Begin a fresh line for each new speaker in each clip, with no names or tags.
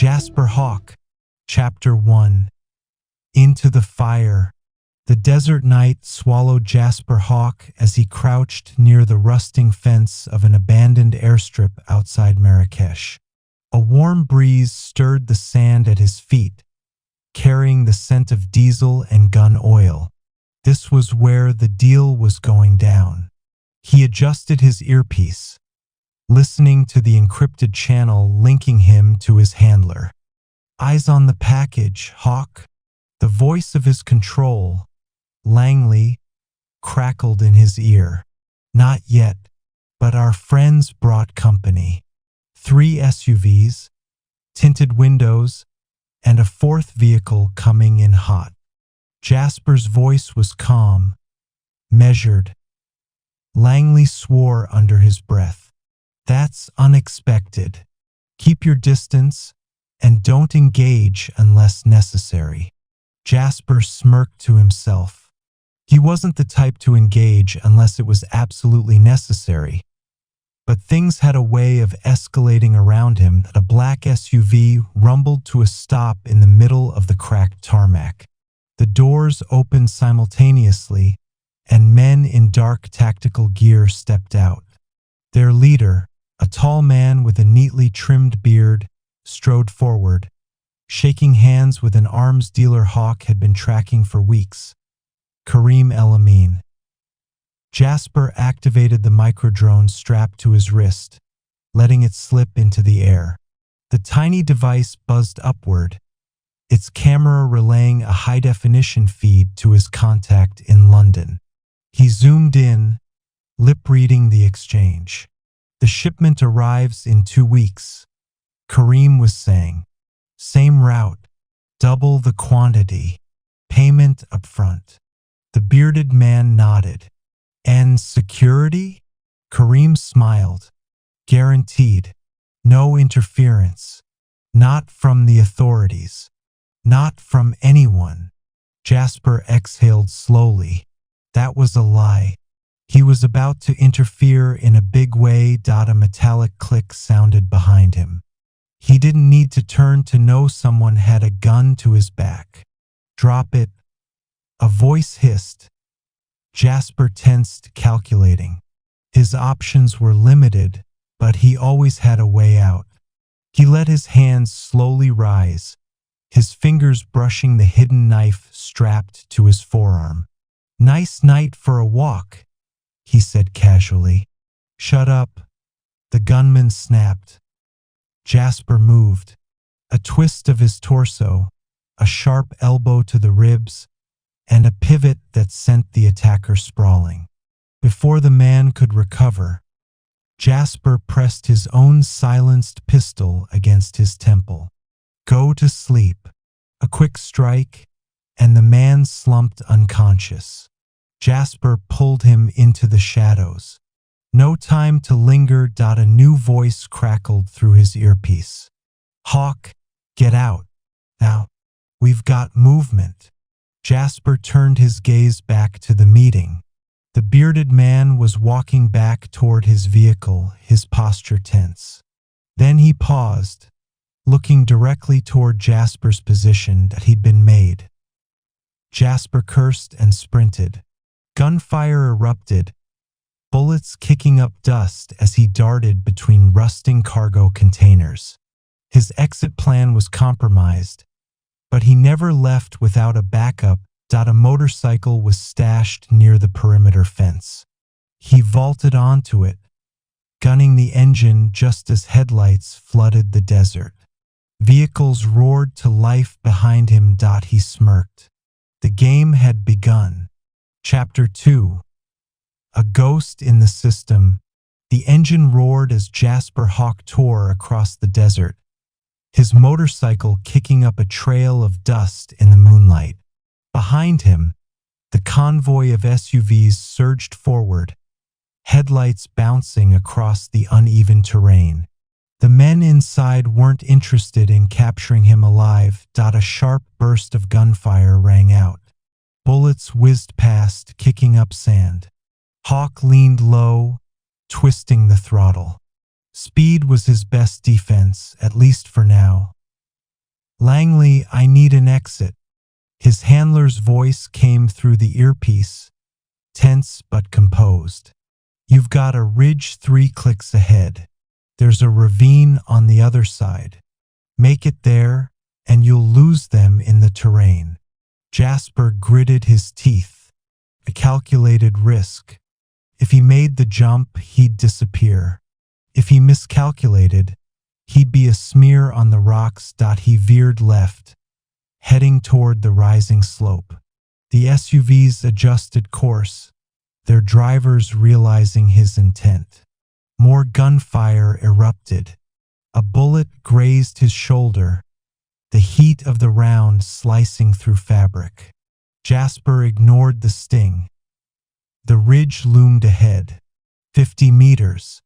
Jasper Hawke, Chapter 1. Into the Fire. The desert night swallowed Jasper Hawke as he crouched near the rusting fence of an abandoned airstrip outside Marrakesh. A warm breeze stirred the sand at his feet, carrying the scent of diesel and gun oil. This was where the deal was going down. He adjusted his earpiece, listening to the encrypted channel linking him to his handler. "Eyes on the package, Hawke." The voice of his control, Langley, crackled in his ear. "Not yet, but our friends brought company. 3 SUVs, tinted windows, and a 4th vehicle coming in hot." Jasper's voice was calm, measured. Langley swore under his breath. "That's unexpected. Keep your distance and don't engage unless necessary." Jasper smirked to himself. He wasn't the type to engage unless it was absolutely necessary. But things had a way of escalating around him that a black SUV rumbled to a stop in the middle of the cracked tarmac. The doors opened simultaneously, and men in dark tactical gear stepped out. Their leader, a tall man with a neatly trimmed beard, strode forward, shaking hands with an arms dealer Hawke had been tracking for weeks. Karim El-Amin. Jasper activated the microdrone strapped to his wrist, letting it slip into the air. The tiny device buzzed upward, its camera relaying a high-definition feed to his contact in London. He zoomed in, lip-reading the exchange. "The shipment arrives in 2 weeks, Karim was saying. "Same route, double the quantity, payment upfront." The bearded man nodded. "And security?" Karim smiled. "Guaranteed. No interference. Not from the authorities. Not from anyone." Jasper exhaled slowly. That was a lie. He was about to interfere in a big way. A metallic click sounded behind him. He didn't need to turn to know someone had a gun to his back. "Drop it," a voice hissed. Jasper tensed, calculating. His options were limited, but he always had a way out. He let his hands slowly rise, his fingers brushing the hidden knife strapped to his forearm. "Nice night for a walk," he said casually. "Shut up," the gunman snapped. Jasper moved. A twist of his torso, a sharp elbow to the ribs, and a pivot that sent the attacker sprawling. Before the man could recover, Jasper pressed his own silenced pistol against his temple. "Go to sleep." A quick strike, and the man slumped unconscious. Jasper pulled him into the shadows. "No time to linger." A new voice crackled through his earpiece. "Hawke, get out. Now, we've got movement." Jasper turned his gaze back to the meeting. The bearded man was walking back toward his vehicle, his posture tense. Then he paused, looking directly toward Jasper's position that he'd been made. Jasper cursed and sprinted. Gunfire erupted, bullets kicking up dust as he darted between rusting cargo containers. His exit plan was compromised, but he never left without a backup. A motorcycle was stashed near the perimeter fence. He vaulted onto it, gunning the engine just as headlights flooded the desert. Vehicles roared to life behind him. He smirked. The game had begun. Chapter 2. A ghost in the system. The engine roared as Jasper Hawke tore across the desert, his motorcycle kicking up a trail of dust in the moonlight. Behind him, the convoy of SUVs surged forward, headlights bouncing across the uneven terrain. The men inside weren't interested in capturing him alive. A sharp burst of gunfire rang out. Bullets whizzed past, kicking up sand. Hawke leaned low, twisting the throttle. Speed was his best defense, at least for now. "Langley, I need an exit." His handler's voice came through the earpiece, tense but composed. "You've got a ridge 3 clicks ahead. There's a ravine on the other side. Make it there, and you'll lose them in the terrain." Jasper gritted his teeth. A calculated risk. If he made the jump, he'd disappear. If he miscalculated, he'd be a smear on the rocks. He veered left, heading toward the rising slope. The SUVs adjusted course, their drivers realizing his intent. More gunfire erupted. A bullet grazed his shoulder, the heat of the round slicing through fabric. Jasper ignored the sting. The ridge loomed ahead. 50 meters.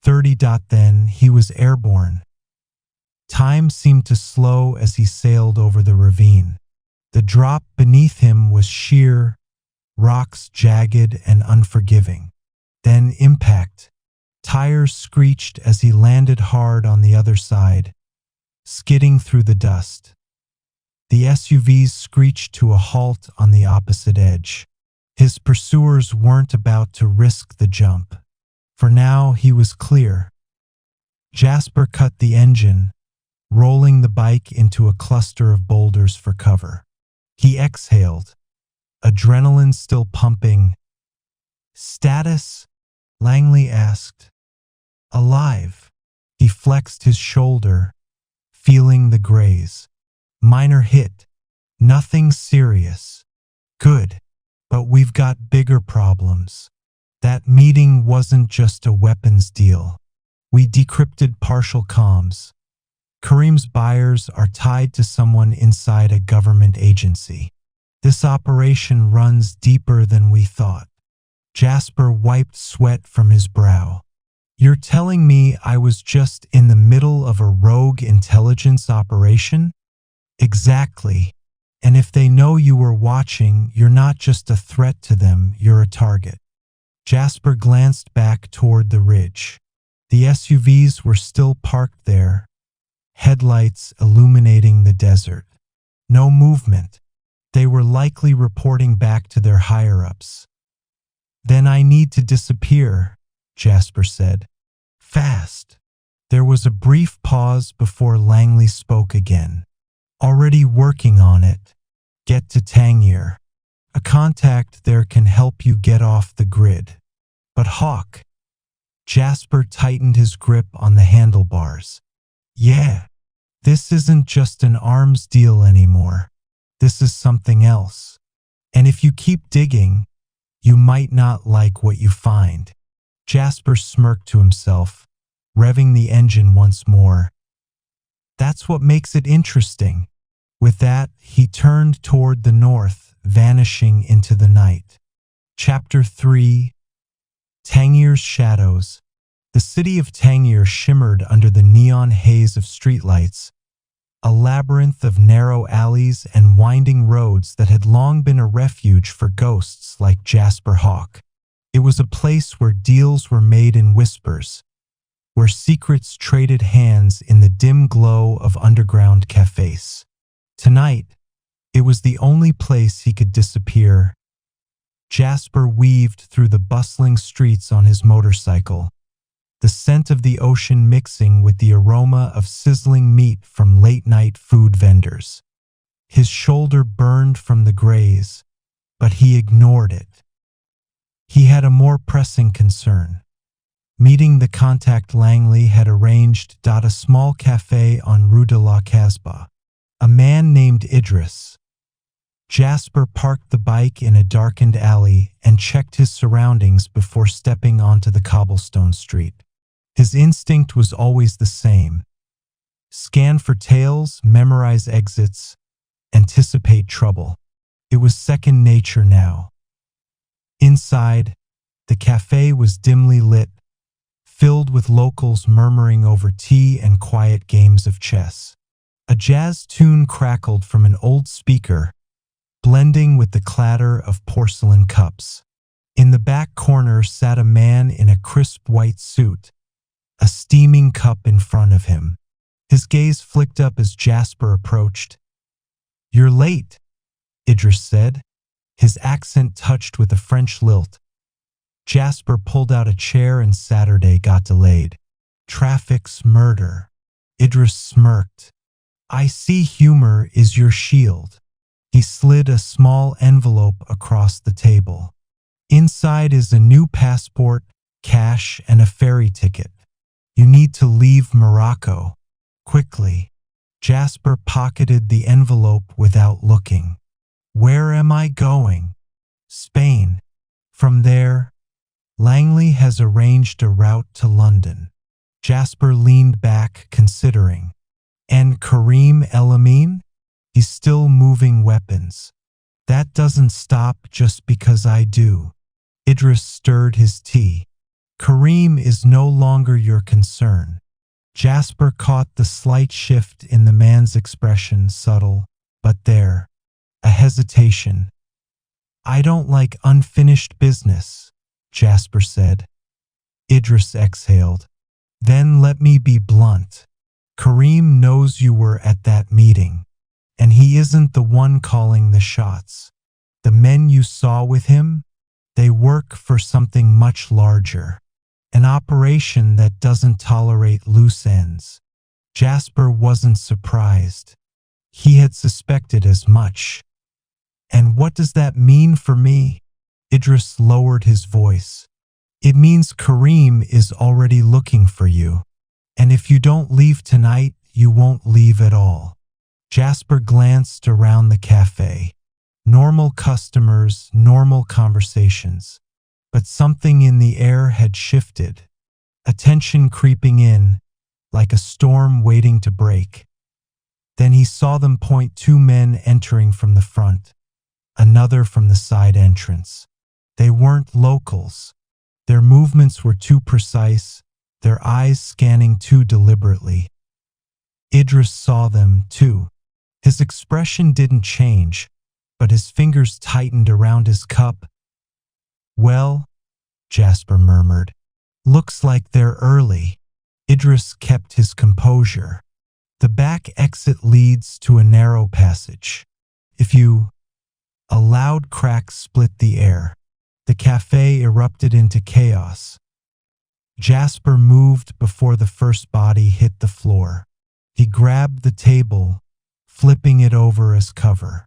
30. Then he was airborne. Time seemed to slow as he sailed over the ravine. The drop beneath him was sheer, rocks jagged and unforgiving. Then impact. Tires screeched as he landed hard on the other side, skidding through the dust. The SUVs screeched to a halt on the opposite edge. His pursuers weren't about to risk the jump. For now, he was clear. Jasper cut the engine, rolling the bike into a cluster of boulders for cover. He exhaled, adrenaline still pumping. "Status?" Langley asked. "Alive." He flexed his shoulder, feeling the graze. "Minor hit. Nothing serious." "Good. But we've got bigger problems. That meeting wasn't just a weapons deal. We decrypted partial comms. Kareem's buyers are tied to someone inside a government agency. This operation runs deeper than we thought." Jasper wiped sweat from his brow. "You're telling me I was just in the middle of a rogue intelligence operation?" "Exactly. And if they know you were watching, you're not just a threat to them, you're a target." Jasper glanced back toward the ridge. The SUVs were still parked there, headlights illuminating the desert. No movement. They were likely reporting back to their higher-ups. "Then I need to disappear," Jasper said. "Fast." There was a brief pause before Langley spoke again. "Already working on it. Get to Tangier. A contact there can help you get off the grid." "But Hawke." Jasper tightened his grip on the handlebars. "Yeah, this isn't just an arms deal anymore. This is something else. And if you keep digging, you might not like what you find." Jasper smirked to himself, revving the engine once more. "That's what makes it interesting." With that, he turned toward the north, vanishing into the night. Chapter 3. Tangier's Shadows. The city of Tangier shimmered under the neon haze of streetlights, a labyrinth of narrow alleys and winding roads that had long been a refuge for ghosts like Jasper Hawke. It was a place where deals were made in whispers, where secrets traded hands in the dim glow of underground cafes. Tonight, it was the only place he could disappear. Jasper weaved through the bustling streets on his motorcycle, the scent of the ocean mixing with the aroma of sizzling meat from late-night food vendors. His shoulder burned from the graze, but he ignored it. He had a more pressing concern. Meeting the contact Langley had arranged. A small cafe on Rue de la Casbah. A man named Idris. Jasper parked the bike in a darkened alley and checked his surroundings before stepping onto the cobblestone street. His instinct was always the same. Scan for tails, memorize exits, anticipate trouble. It was second nature now. Inside, the cafe was dimly lit, filled with locals murmuring over tea and quiet games of chess. A jazz tune crackled from an old speaker, blending with the clatter of porcelain cups. In the back corner sat a man in a crisp white suit, a steaming cup in front of him. His gaze flicked up as Jasper approached. "You're late," Idris said, his accent touched with a French lilt. Jasper pulled out a chair and Saturday got delayed. "Traffic's murder." Idris smirked. "I see humor is your shield." He slid a small envelope across the table. "Inside is a new passport, cash, and a ferry ticket. You need to leave Morocco. Quickly." Jasper pocketed the envelope without looking. "Where am I going?" "Spain. From there, Langley has arranged a route to London." Jasper leaned back, considering. "And Karim El-Amin? He's still moving weapons. That doesn't stop just because I do." Idris stirred his tea. "Karim is no longer your concern." Jasper caught the slight shift in the man's expression, subtle, but there. A hesitation. "I don't like unfinished business," Jasper said. Idris exhaled. "Then let me be blunt. Karim knows you were at that meeting, and he isn't the one calling the shots. The men you saw with him, they work for something much larger. An operation that doesn't tolerate loose ends." Jasper wasn't surprised. He had suspected as much. "And what does that mean for me?" Idris lowered his voice. "It means Karim is already looking for you. And if you don't leave tonight, you won't leave at all." Jasper glanced around the cafe. Normal customers, normal conversations. But something in the air had shifted. A tension creeping in, like a storm waiting to break. Then he saw them point two men entering from the front, another from the side entrance. They weren't locals. Their movements were too precise, their eyes scanning too deliberately. Idris saw them, too. His expression didn't change, but his fingers tightened around his cup. "Well," Jasper murmured, "looks like they're early." Idris kept his composure. "The back exit leads to a narrow passage. If you—" A loud crack split the air. The cafe erupted into chaos. Jasper moved before the first body hit the floor. He grabbed the table, flipping it over as cover.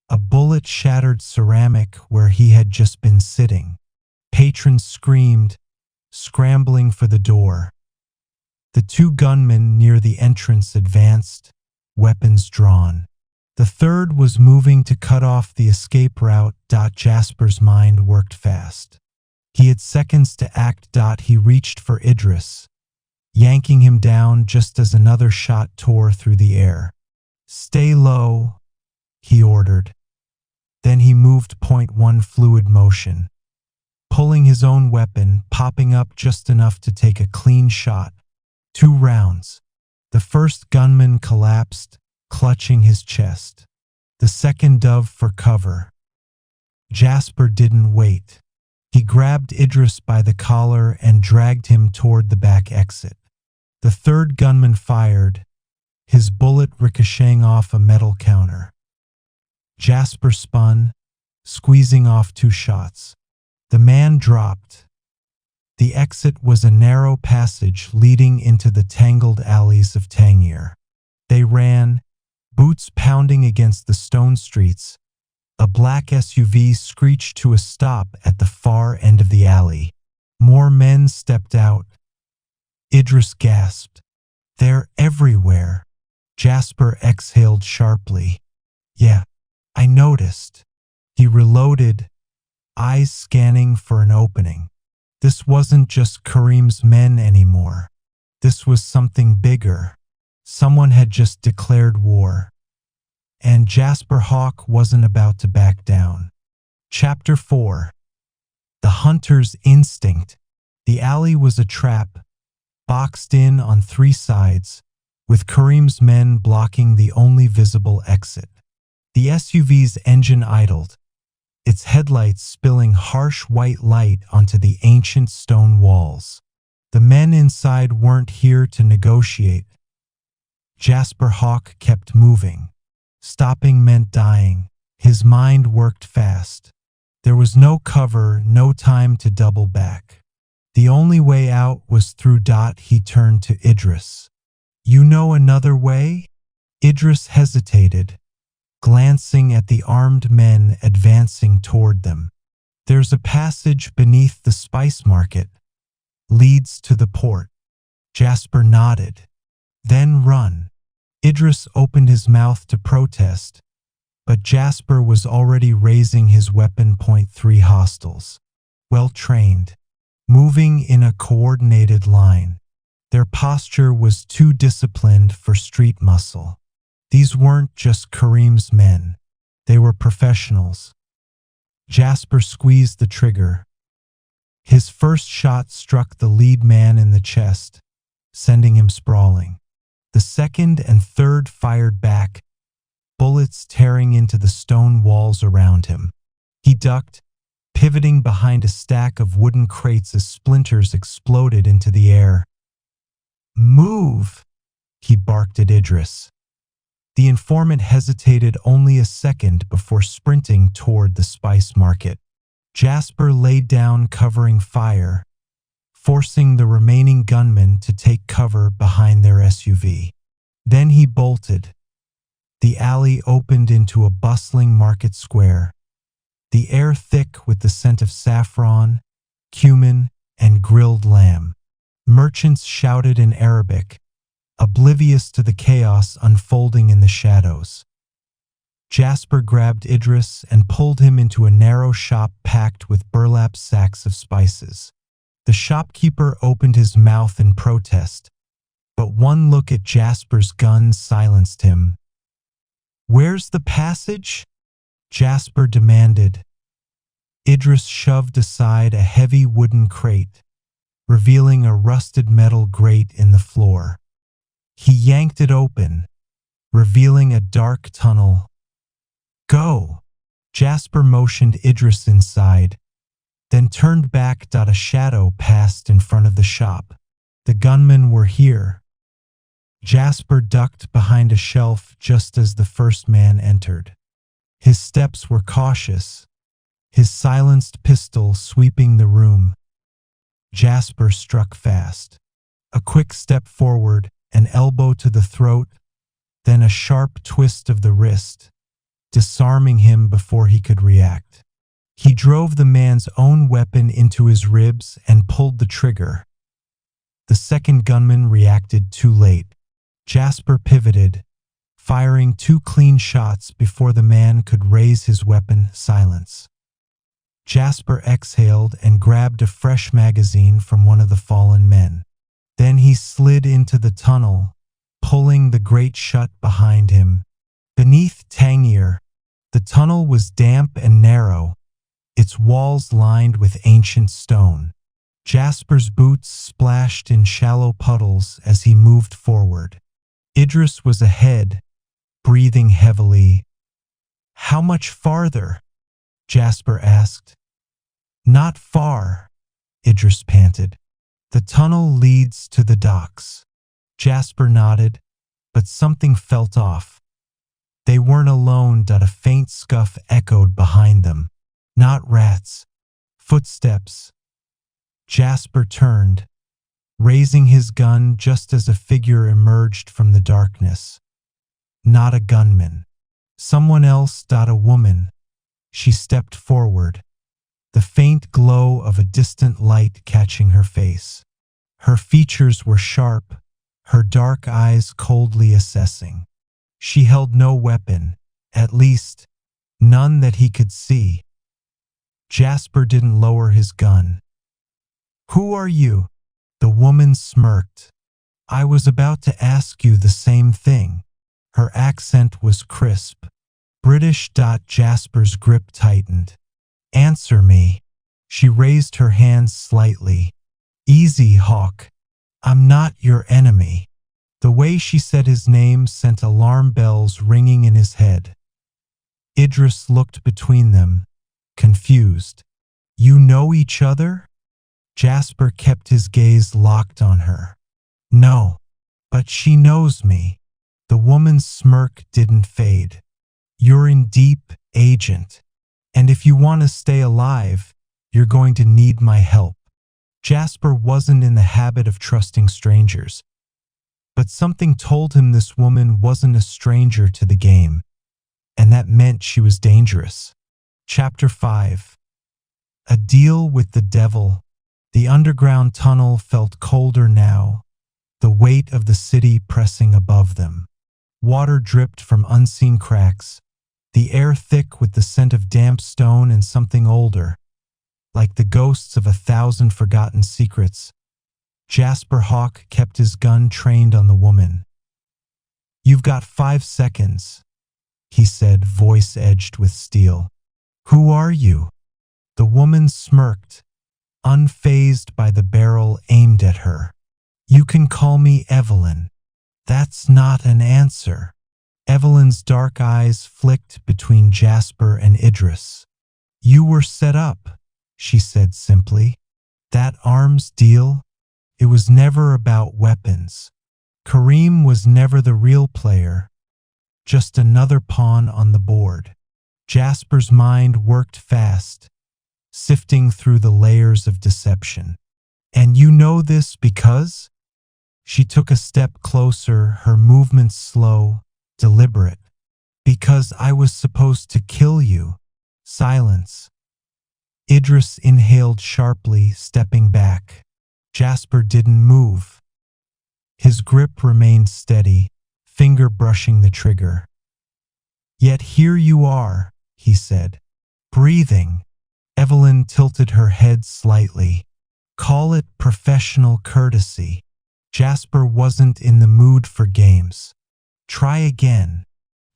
A bullet shattered ceramic where he had just been sitting. Patrons screamed, scrambling for the door. The two gunmen near the entrance advanced, weapons drawn. The third was moving to cut off the escape route. Jasper's mind worked fast. He had seconds to act. He reached for Idris, yanking him down just as another shot tore through the air. "Stay low," he ordered. Then he moved .1 fluid motion, pulling his own weapon, popping up just enough to take a clean shot. 2 rounds. The first gunman collapsed, clutching his chest. The second dove for cover. Jasper didn't wait. He grabbed Idris by the collar and dragged him toward the back exit. The third gunman fired, his bullet ricocheting off a metal counter. Jasper spun, squeezing off 2 shots. The man dropped. The exit was a narrow passage leading into the tangled alleys of Tangier. They ran, boots pounding against the stone streets. A black SUV screeched to a stop at the far end of the alley. More men stepped out. Idris gasped. "They're everywhere." Jasper exhaled sharply. "Yeah, I noticed." He reloaded, eyes scanning for an opening. This wasn't just Karim's men anymore. This was something bigger. Someone had just declared war. And Jasper Hawke wasn't about to back down. Chapter 4. The Hunter's Instinct. The alley was a trap, boxed in on 3 sides, with Karim's men blocking the only visible exit. The SUV's engine idled, its headlights spilling harsh white light onto the ancient stone walls. The men inside weren't here to negotiate. Jasper Hawke kept moving. Stopping meant dying. His mind worked fast. There was no cover, no time to double back. The only way out was through. He turned to Idris. "You know another way?" Idris hesitated, glancing at the armed men advancing toward them. "There's a passage beneath the spice market. Leads to the port." Jasper nodded. "Then run." Idris opened his mouth to protest, but Jasper was already raising his weapon. .3 hostiles. Well trained, moving in a coordinated line. Their posture was too disciplined for street muscle. These weren't just Kareem's men. They were professionals. Jasper squeezed the trigger. His first shot struck the lead man in the chest, sending him sprawling. The second and third fired back, bullets tearing into the stone walls around him. He ducked, pivoting behind a stack of wooden crates as splinters exploded into the air. "Move!" he barked at Idris. The informant hesitated only a second before sprinting toward the spice market. Jasper laid down, covering fire, forcing the remaining gunmen to take cover behind their SUV. Then he bolted. The alley opened into a bustling market square, the air thick with the scent of saffron, cumin, and grilled lamb. Merchants shouted in Arabic, oblivious to the chaos unfolding in the shadows. Jasper grabbed Idris and pulled him into a narrow shop packed with burlap sacks of spices. The shopkeeper opened his mouth in protest, but one look at Jasper's gun silenced him. "Where's the passage?" Jasper demanded. Idris shoved aside a heavy wooden crate, revealing a rusted metal grate in the floor. He yanked it open, revealing a dark tunnel. "Go!" Jasper motioned Idris inside, then turned back. A shadow passed in front of the shop. The gunmen were here. Jasper ducked behind a shelf just as the first man entered. His steps were cautious, his silenced pistol sweeping the room. Jasper struck fast. A quick step forward, an elbow to the throat, then a sharp twist of the wrist, disarming him before he could react. He drove the man's own weapon into his ribs and pulled the trigger. The second gunman reacted too late. Jasper pivoted, firing 2 clean shots before the man could raise his weapon. Silence. Jasper exhaled and grabbed a fresh magazine from one of the fallen men. Then he slid into the tunnel, pulling the grate shut behind him. Beneath Tangier, the tunnel was damp and narrow, its walls lined with ancient stone. Jasper's boots splashed in shallow puddles as he moved forward. Idris was ahead, breathing heavily. "How much farther?" Jasper asked. "Not far," Idris panted. "The tunnel leads to the docks." Jasper nodded, but something felt off. They weren't alone. A faint scuff echoed behind them. Not rats. Footsteps. Jasper turned, raising his gun just as a figure emerged from the darkness. Not a gunman. Someone else. A woman. She stepped forward, the faint glow of a distant light catching her face. Her features were sharp, her dark eyes coldly assessing. She held no weapon, at least, none that he could see. Jasper didn't lower his gun. "Who are you?" The woman smirked. "I was about to ask you the same thing." Her accent was crisp, British. Jasper's grip tightened. "Answer me." She raised her hands slightly. "Easy, Hawke. I'm not your enemy." The way she said his name sent alarm bells ringing in his head. Idris looked between them, confused. "You know each other?" Jasper kept his gaze locked on her. "No, but she knows me." The woman's smirk didn't fade. You're in deep, Agent. And if you want to stay alive, you're going to need my help. Jasper wasn't in the habit of trusting strangers, but something told him this woman wasn't a stranger to the game, and that meant she was dangerous. Chapter 5. A deal with the devil. The underground tunnel felt colder now, the weight of the city pressing above them. Water dripped from unseen cracks, the air thick with the scent of damp stone and something older, like the ghosts of 1,000 forgotten secrets. Jasper Hawke kept his gun trained on the woman. "You've got 5 seconds, he said, voice edged with steel. "Who are you?" The woman smirked, unfazed by the barrel aimed at her. "You can call me Evelyn." "That's not an answer." Evelyn's dark eyes flicked between Jasper and Idris. "You were set up," she said simply. "That arms deal? It was never about weapons. Kareem was never the real player, just another pawn on the board." Jasper's mind worked fast, sifting through the layers of deception. "And you know this because?" She took a step closer, her movements slow, deliberate. "Because I was supposed to kill you." Silence. Idris inhaled sharply, stepping back. Jasper didn't move. His grip remained steady, finger brushing the trigger. "Yet here you are," he said, breathing. Evelyn tilted her head slightly. "Call it professional courtesy." Jasper wasn't in the mood for games. "Try again."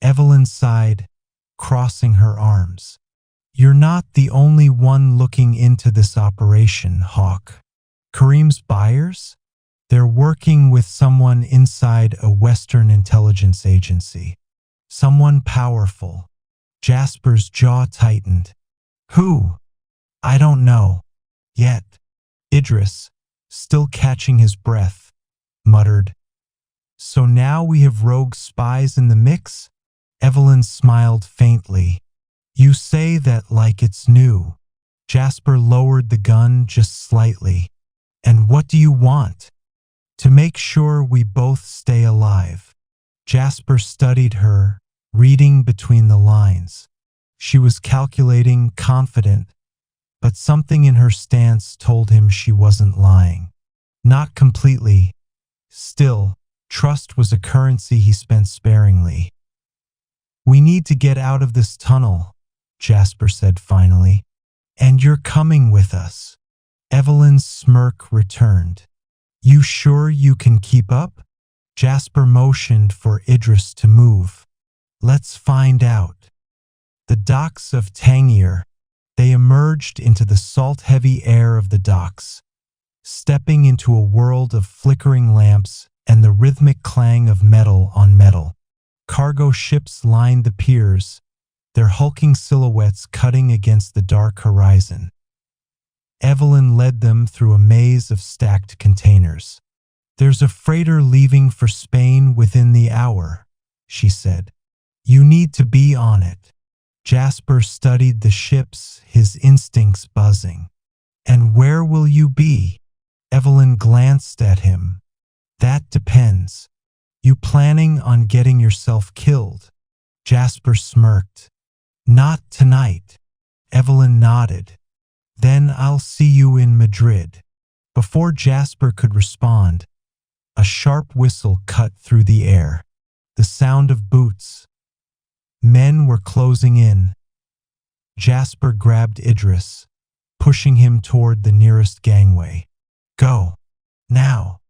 Evelyn sighed, crossing her arms. "You're not the only one looking into this operation, Hawke. Kareem's buyers? They're working with someone inside a Western intelligence agency. Someone powerful." Jasper's jaw tightened. "Who?" "I don't know. Yet." Idris, still catching his breath, muttered. "So now we have rogue spies in the mix?" Evelyn smiled faintly. "You say that like it's new." Jasper lowered the gun just slightly. "And what do you want?" "To make sure we both stay alive." Jasper studied her, reading between the lines. She was calculating, confident, but something in her stance told him she wasn't lying. Not completely. Still, trust was a currency he spent sparingly. "We need to get out of this tunnel," Jasper said finally. "And you're coming with us." Evelyn's smirk returned. "You sure you can keep up?" Jasper motioned for Idris to move. "Let's find out." The docks of Tangier. They emerged into the salt-heavy air of the docks, stepping into a world of flickering lamps and the rhythmic clang of metal on metal. Cargo ships lined the piers, their hulking silhouettes cutting against the dark horizon. Evelyn led them through a maze of stacked containers. "There's a freighter leaving for Spain within the hour," she said. "You need to be on it." Jasper studied the ships, his instincts buzzing. "And where will you be?" Evelyn glanced at him. "That depends. You planning on getting yourself killed?" Jasper smirked. "Not tonight." Evelyn nodded. "Then I'll see you in Madrid." Before Jasper could respond, a sharp whistle cut through the air. The sound of boots. Men were closing in. Jasper grabbed Idris, pushing him toward the nearest gangway. "Go. Now."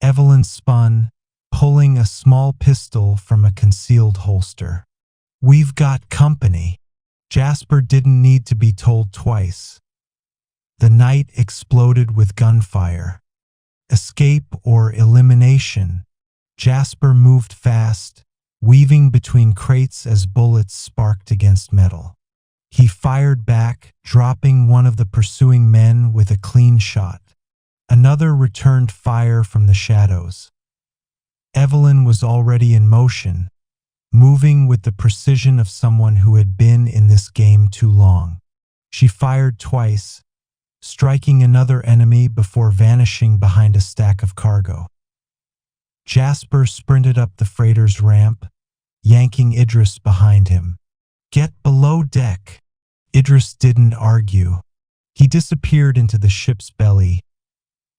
Evelyn spun, pulling a small pistol from a concealed holster. "We've got company." Jasper didn't need to be told twice. The night exploded with gunfire. Escape or elimination? Jasper moved fast, weaving between crates as bullets sparked against metal. He fired back, dropping one of the pursuing men with a clean shot. Another returned fire from the shadows. Evelyn was already in motion, moving with the precision of someone who had been in this game too long. She fired twice, striking another enemy before vanishing behind a stack of cargo. Jasper sprinted up the freighter's ramp, yanking Idris behind him. "Get below deck." Idris didn't argue. He disappeared into the ship's belly.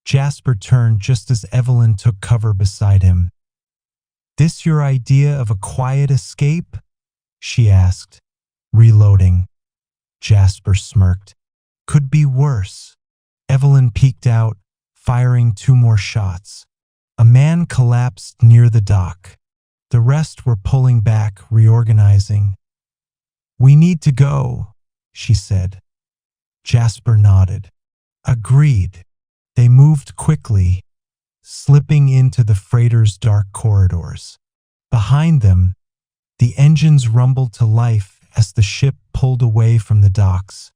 Jasper turned just as Evelyn took cover beside him. "This your idea of a quiet escape?" she asked, reloading. Jasper smirked. "Could be worse." Evelyn peeked out, firing 2 more shots. A man collapsed near the dock. The rest were pulling back, reorganizing. "We need to go," she said. Jasper nodded. Agreed. They moved quickly, slipping into the freighter's dark corridors. Behind them, the engines rumbled to life as the ship pulled away from the docks.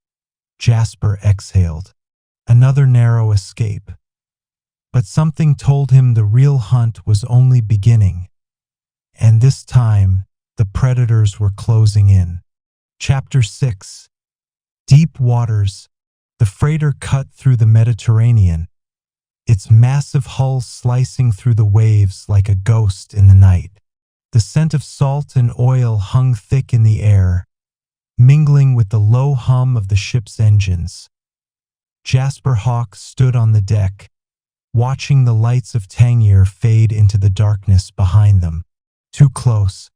Jasper exhaled. Another narrow escape. But something told him the real hunt was only beginning. And this time, the predators were closing in. Chapter 6. Deep waters. The freighter cut through the Mediterranean, its massive hull slicing through the waves like a ghost in the night. The scent of salt and oil hung thick in the air, mingling with the low hum of the ship's engines. Jasper Hawke stood on the deck, watching the lights of Tangier fade into the darkness behind them. Too close.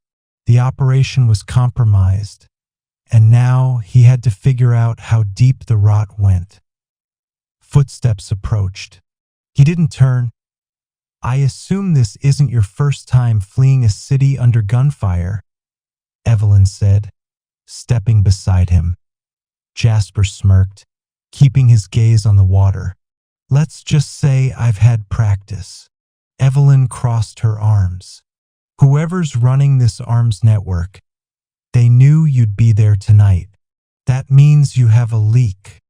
The operation was compromised, and now he had to figure out how deep the rot went. Footsteps approached. He didn't turn. "I assume this isn't your first time fleeing a city under gunfire," Evelyn said, stepping beside him. Jasper smirked, keeping his gaze on the water. "Let's just say I've had practice." Evelyn crossed her arms. "Whoever's running this arms network, they knew you'd be there tonight. That means you have a leak."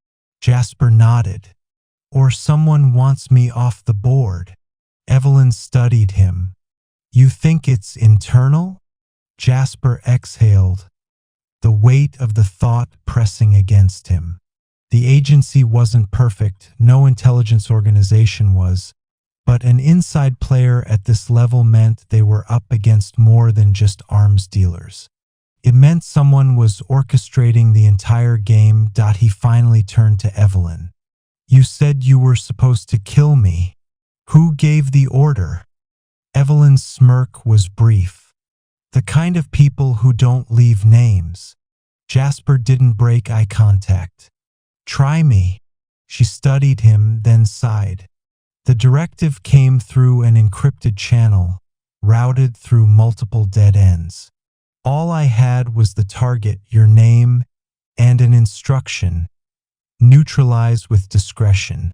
Jasper nodded. "Or someone wants me off the board." Evelyn studied him. "You think it's internal?" Jasper exhaled, the weight of the thought pressing against him. The agency wasn't perfect, no intelligence organization was, but an inside player at this level meant they were up against more than just arms dealers. It meant someone was orchestrating the entire game. He finally turned to Evelyn. "You said you were supposed to kill me. Who gave the order?" Evelyn's smirk was brief. "The kind of people who don't leave names." Jasper didn't break eye contact. "Try me." She studied him, then sighed. "The directive came through an encrypted channel, routed through multiple dead ends. All I had was the target, your name, and an instruction. Neutralize with discretion."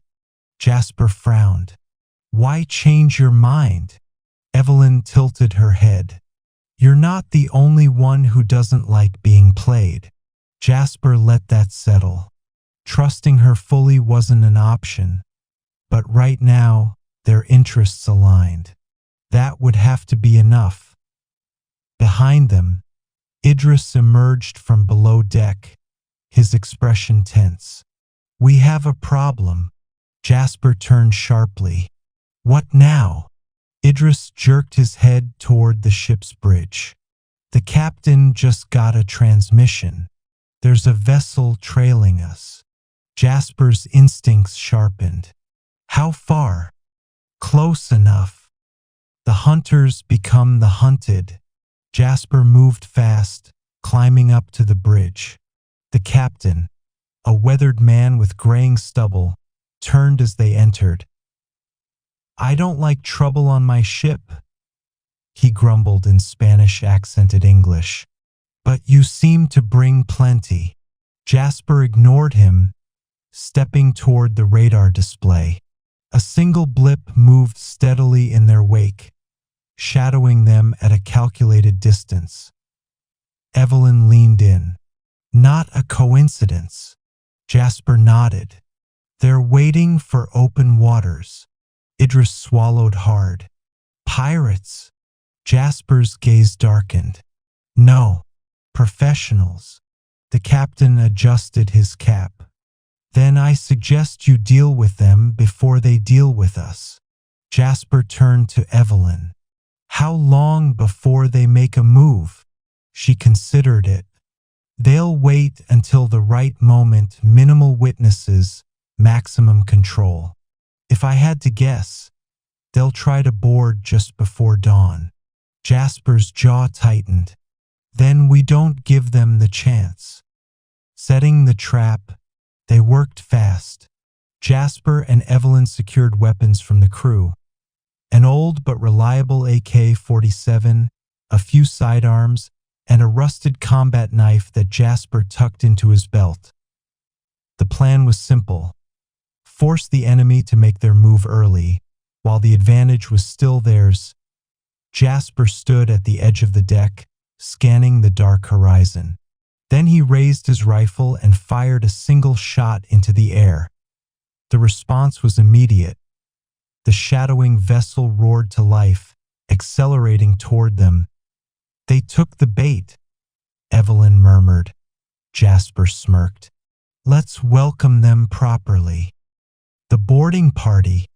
Jasper frowned. "Why change your mind?" Evelyn tilted her head. "You're not the only one who doesn't like being played." Jasper let that settle. Trusting her fully wasn't an option, but right now, their interests aligned. That would have to be enough. Behind them, Idris emerged from below deck, his expression tense. "We have a problem." Jasper turned sharply. "What now?" Idris jerked his head toward the ship's bridge. "The captain just got a transmission. There's a vessel trailing us." Jasper's instincts sharpened. "How far?" "Close enough. The hunters become the hunted." Jasper moved fast, climbing up to the bridge. The captain, a weathered man with graying stubble, turned as they entered. "I don't like trouble on my ship," he grumbled in Spanish-accented English. "But you seem to bring plenty." Jasper ignored him, stepping toward the radar display. A single blip moved steadily in their wake, shadowing them at a calculated distance. Evelyn leaned in. "Not a coincidence." Jasper nodded. "They're waiting for open waters." Idris swallowed hard. "Pirates?" Jasper's gaze darkened. No, professionals. The captain adjusted his cap. Then I suggest you deal with them before they deal with us. Jasper turned to Evelyn. How long before they make a move? She considered it. They'll wait until the right moment, minimal witnesses, maximum control. If I had to guess, they'll try to board just before dawn. Jasper's jaw tightened. Then we don't give them the chance. Setting the trap, they worked fast. Jasper and Evelyn secured weapons from the crew. An old but reliable AK-47, a few sidearms, and a rusted combat knife that Jasper tucked into his belt. The plan was simple. Force the enemy to make their move early, while the advantage was still theirs. Jasper stood at the edge of the deck, scanning the dark horizon. Then he raised his rifle and fired a single shot into the air. The response was immediate. The shadowing vessel roared to life, accelerating toward them. They took the bait, Evelyn murmured. Jasper smirked. Let's welcome them properly. The boarding party.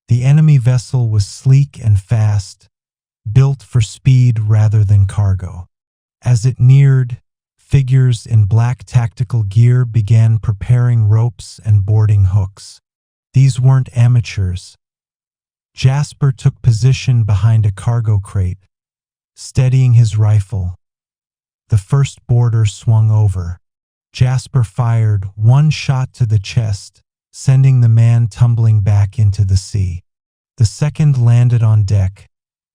The enemy vessel was sleek and fast, built for speed rather than cargo. As it neared, figures in black tactical gear began preparing ropes and boarding hooks. These weren't amateurs. Jasper took position behind a cargo crate, steadying his rifle. The first boarder swung over. Jasper fired one shot to the chest, sending the man tumbling back into the sea. The second landed on deck,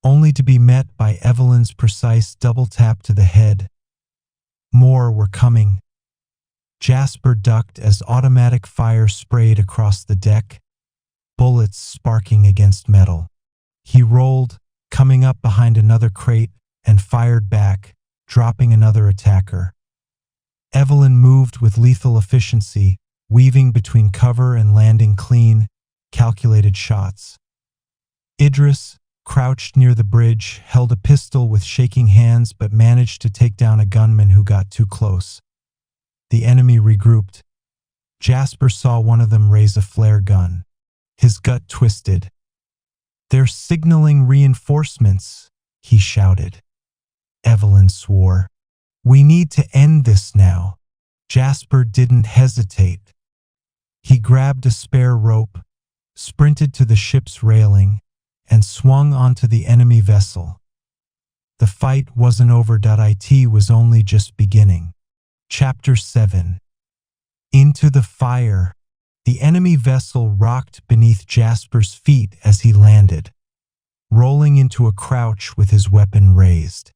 only to be met by Evelyn's precise double tap to the head. More were coming. Jasper ducked as automatic fire sprayed across the deck, bullets sparking against metal. He rolled, coming up behind another crate, and fired back, dropping another attacker. Evelyn moved with lethal efficiency, weaving between cover and landing clean, calculated shots. Idris, crouched near the bridge, held a pistol with shaking hands but managed to take down a gunman who got too close. The enemy regrouped. Jasper saw one of them raise a flare gun. His gut twisted. "They're signaling reinforcements," he shouted. Evelyn swore. "We need to end this now." Jasper didn't hesitate. He grabbed a spare rope, sprinted to the ship's railing, and swung onto the enemy vessel. The fight wasn't over. It was only just beginning. Chapter 7. Into the fire. The enemy vessel rocked beneath Jasper's feet as he landed, rolling into a crouch with his weapon raised.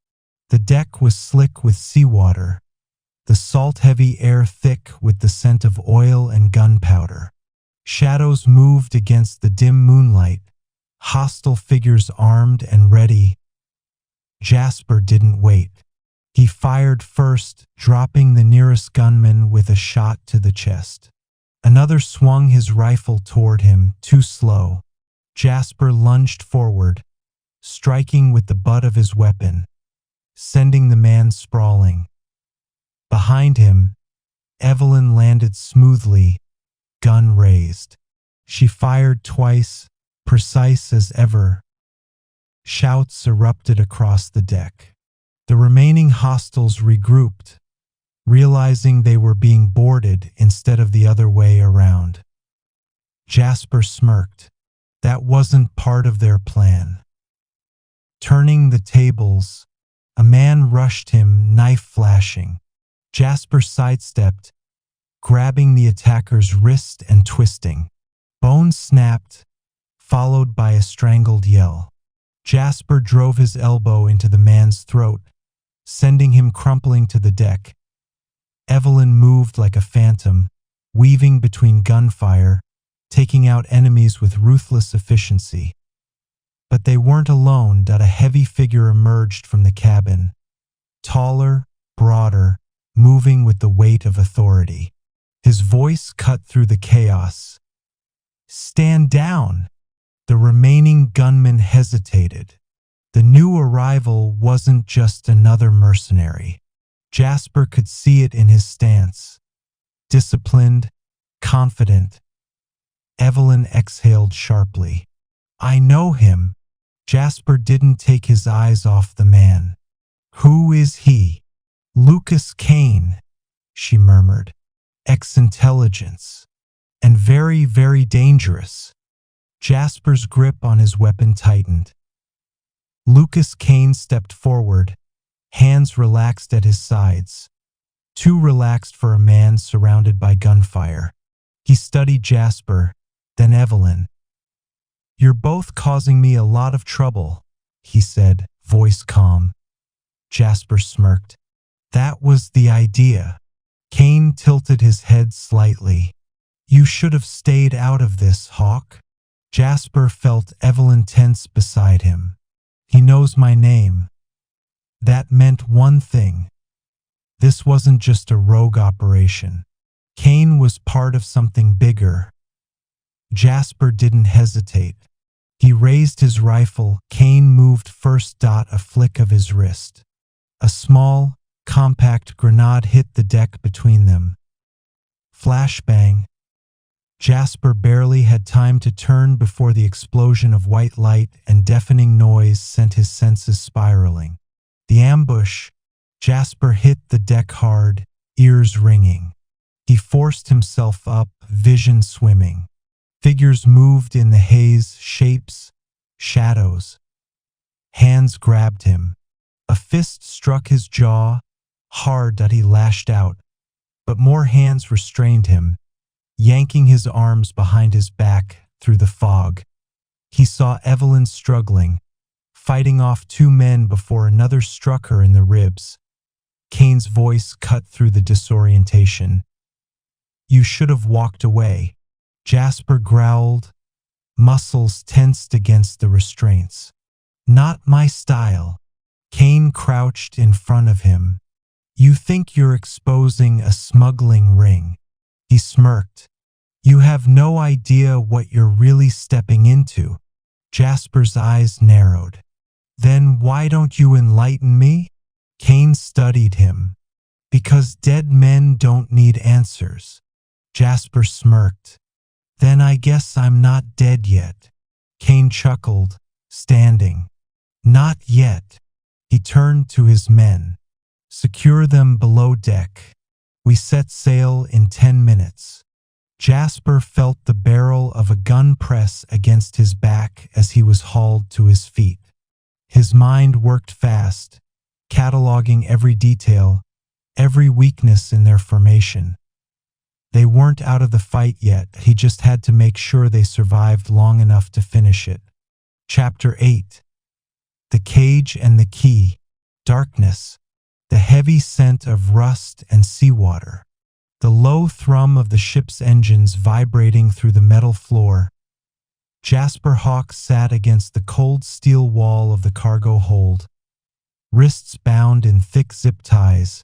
The deck was slick with seawater, the salt-heavy air thick with the scent of oil and gunpowder. Shadows moved against the dim moonlight, hostile figures armed and ready. Jasper didn't wait. He fired first, dropping the nearest gunman with a shot to the chest. Another swung his rifle toward him, too slow. Jasper lunged forward, striking with the butt of his weapon, sending the man sprawling. Behind him, Evelyn landed smoothly, gun raised. She fired twice, precise as ever. Shouts erupted across the deck. The remaining hostiles regrouped, realizing they were being boarded instead of the other way around. Jasper smirked. That wasn't part of their plan. Turning the tables, a man rushed him, knife flashing. Jasper sidestepped, grabbing the attacker's wrist and twisting. Bones snapped, followed by a strangled yell. Jasper drove his elbow into the man's throat, sending him crumpling to the deck. Evelyn moved like a phantom, weaving between gunfire, taking out enemies with ruthless efficiency. But they weren't alone. A heavy figure emerged from the cabin, taller, broader, moving with the weight of authority. His voice cut through the chaos. "Stand down!" The remaining gunmen hesitated. The new arrival wasn't just another mercenary. Jasper could see it in his stance. Disciplined, confident. Evelyn exhaled sharply. I know him. Jasper didn't take his eyes off the man. Who is he? Lucas Kane, she murmured. Ex-intelligence. And very, very dangerous. Jasper's grip on his weapon tightened. Lucas Kane stepped forward, hands relaxed at his sides. Too relaxed for a man surrounded by gunfire. He studied Jasper, then Evelyn. You're both causing me a lot of trouble, he said, voice calm. Jasper smirked. That was the idea. Kane tilted his head slightly. You should have stayed out of this, Hawke. Jasper felt Evelyn tense beside him. He knows my name. That meant one thing. This wasn't just a rogue operation. Kane was part of something bigger. Jasper didn't hesitate. He raised his rifle. Kane moved first. A flick of his wrist. A small, compact grenade hit the deck between them. Flashbang. Jasper barely had time to turn before the explosion of white light and deafening noise sent his senses spiraling. The ambush. Jasper hit the deck hard, ears ringing. He forced himself up, vision swimming. Figures moved in the haze, shapes, shadows. Hands grabbed him. A fist struck his jaw, hard that he lashed out, but more hands restrained him, yanking his arms behind his back through the fog. He saw Evelyn struggling, fighting off two men before another struck her in the ribs. Kane's voice cut through the disorientation. You should have walked away. Jasper growled, muscles tensed against the restraints. Not my style. Kane crouched in front of him. You think you're exposing a smuggling ring. He smirked. You have no idea what you're really stepping into. Jasper's eyes narrowed. Then why don't you enlighten me? Kane studied him. Because dead men don't need answers. Jasper smirked. Then I guess I'm not dead yet. Kane chuckled, standing. Not yet. He turned to his men. Secure them below deck. We set sail in 10 minutes. Jasper felt the barrel of a gun press against his back as he was hauled to his feet. His mind worked fast, cataloging every detail, every weakness in their formation. They weren't out of the fight yet. He just had to make sure they survived long enough to finish it. Chapter 8. The Cage and the Key. Darkness. The heavy scent of rust and seawater. The low thrum of the ship's engines vibrating through the metal floor. Jasper Hawke sat against the cold steel wall of the cargo hold, wrists bound in thick zip ties,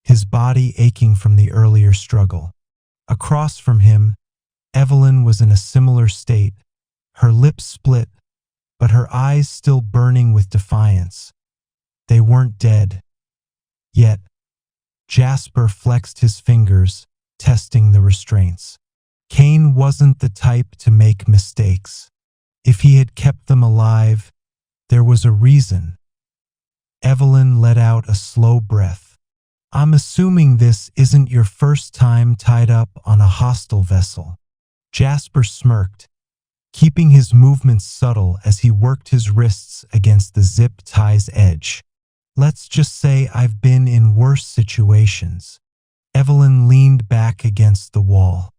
his body aching from the earlier struggle. Across from him, Evelyn was in a similar state, her lips split, but her eyes still burning with defiance. They weren't dead. Yet, Jasper flexed his fingers, testing the restraints. Kane wasn't the type to make mistakes. If he had kept them alive, there was a reason. Evelyn let out a slow breath. I'm assuming this isn't your first time tied up on a hostile vessel. Jasper smirked, keeping his movements subtle as he worked his wrists against the zip tie's edge. Let's just say I've been in worse situations. Evelyn leaned back against the wall.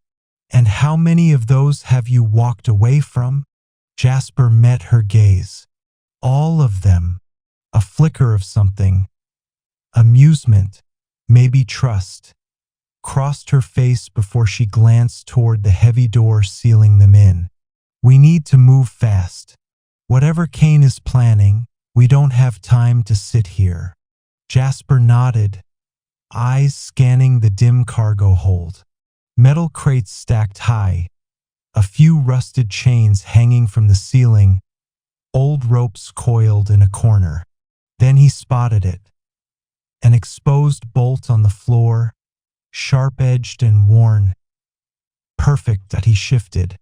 And how many of those have you walked away from? Jasper met her gaze. All of them. A flicker of something. Amusement, maybe trust, crossed her face before she glanced toward the heavy door sealing them in. We need to move fast. Whatever Kane is planning, we don't have time to sit here. Jasper nodded, eyes scanning the dim cargo hold. Metal crates stacked high, a few rusted chains hanging from the ceiling, old ropes coiled in a corner. Then he spotted it. An exposed bolt on the floor, sharp-edged and worn. Perfect that he shifted,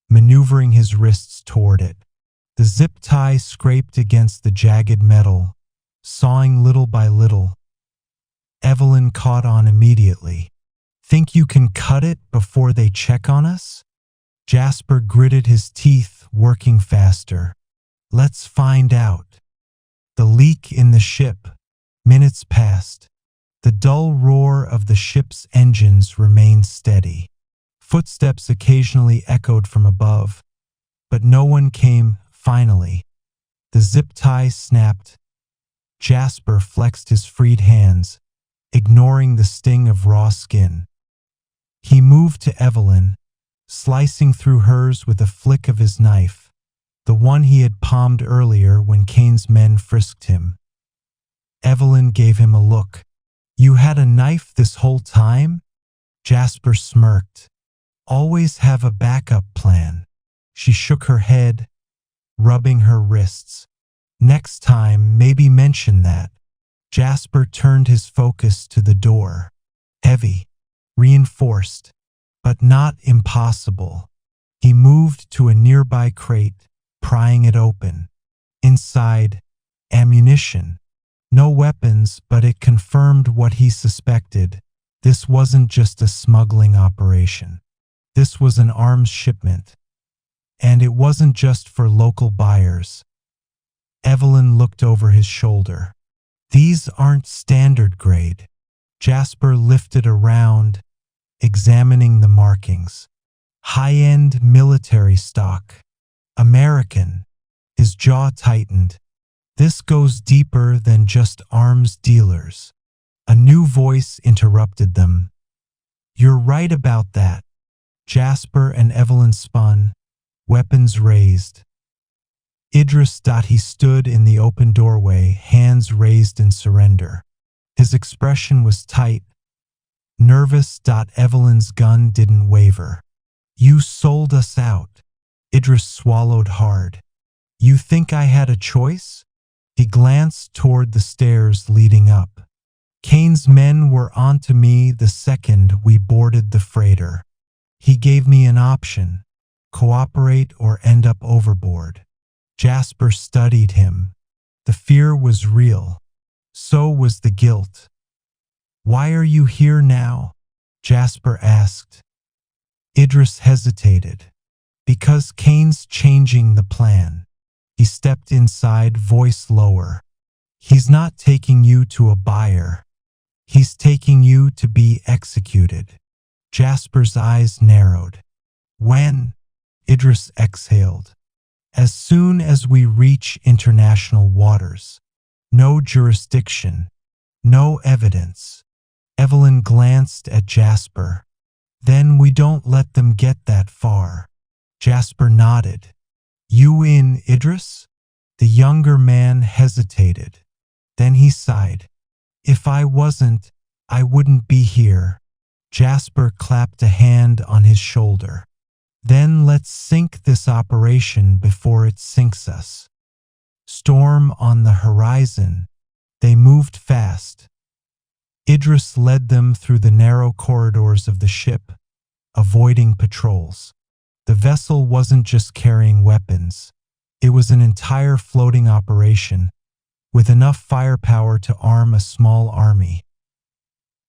maneuvering his wrists toward it. The zip tie scraped against the jagged metal, sawing little by little. Evelyn caught on immediately. "Think you can cut it before they check on us?" Jasper gritted his teeth, working faster. "Let's find out." The leak in the ship. Minutes passed. The dull roar of the ship's engines remained steady. Footsteps occasionally echoed from above, but no one came. Finally, the zip tie snapped. Jasper flexed his freed hands, ignoring the sting of raw skin. He moved to Evelyn, slicing through hers with a flick of his knife, the one he had palmed earlier when Kane's men frisked him. Evelyn gave him a look. "You had a knife this whole time?" Jasper smirked. "Always have a backup plan." She shook her head, rubbing her wrists. "Next time, maybe mention that." Jasper turned his focus to the door. Heavy, reinforced, but not impossible. He moved to a nearby crate, prying it open. Inside, ammunition. No weapons, but it confirmed what he suspected. This wasn't just a smuggling operation. This was an arms shipment. And it wasn't just for local buyers. Evelyn looked over his shoulder. "These aren't standard grade." Jasper lifted a round, examining the markings. "High-end military stock. American." His jaw tightened. "This goes deeper than just arms dealers." A new voice interrupted them. "You're right about that." Jasper and Evelyn spun, weapons raised. Idris. He stood in the open doorway, hands raised in surrender. His expression was tight, nervous. Evelyn's gun didn't waver. "You sold us out." Idris swallowed hard. "You think I had a choice?" He glanced toward the stairs leading up. "Kane's men were onto me the second we boarded the freighter. He gave me an option: cooperate or end up overboard." Jasper studied him. The fear was real. So was the guilt. "Why are you here now?" Jasper asked. Idris hesitated. "Because Kane's changing the plan." He stepped inside, voice lower. "He's not taking you to a buyer. He's taking you to be executed." Jasper's eyes narrowed. "When?" Idris exhaled. "As soon as we reach international waters. No jurisdiction. No evidence." Evelyn glanced at Jasper. "Then we don't let them get that far." Jasper nodded. "You in, Idris?" The younger man hesitated. Then he sighed. "If I wasn't, I wouldn't be here." Jasper clapped a hand on his shoulder. "Then let's sink this operation before it sinks us." Storm on the horizon. They moved fast. Idris led them through the narrow corridors of the ship, avoiding patrols. The vessel wasn't just carrying weapons. It was an entire floating operation, with enough firepower to arm a small army.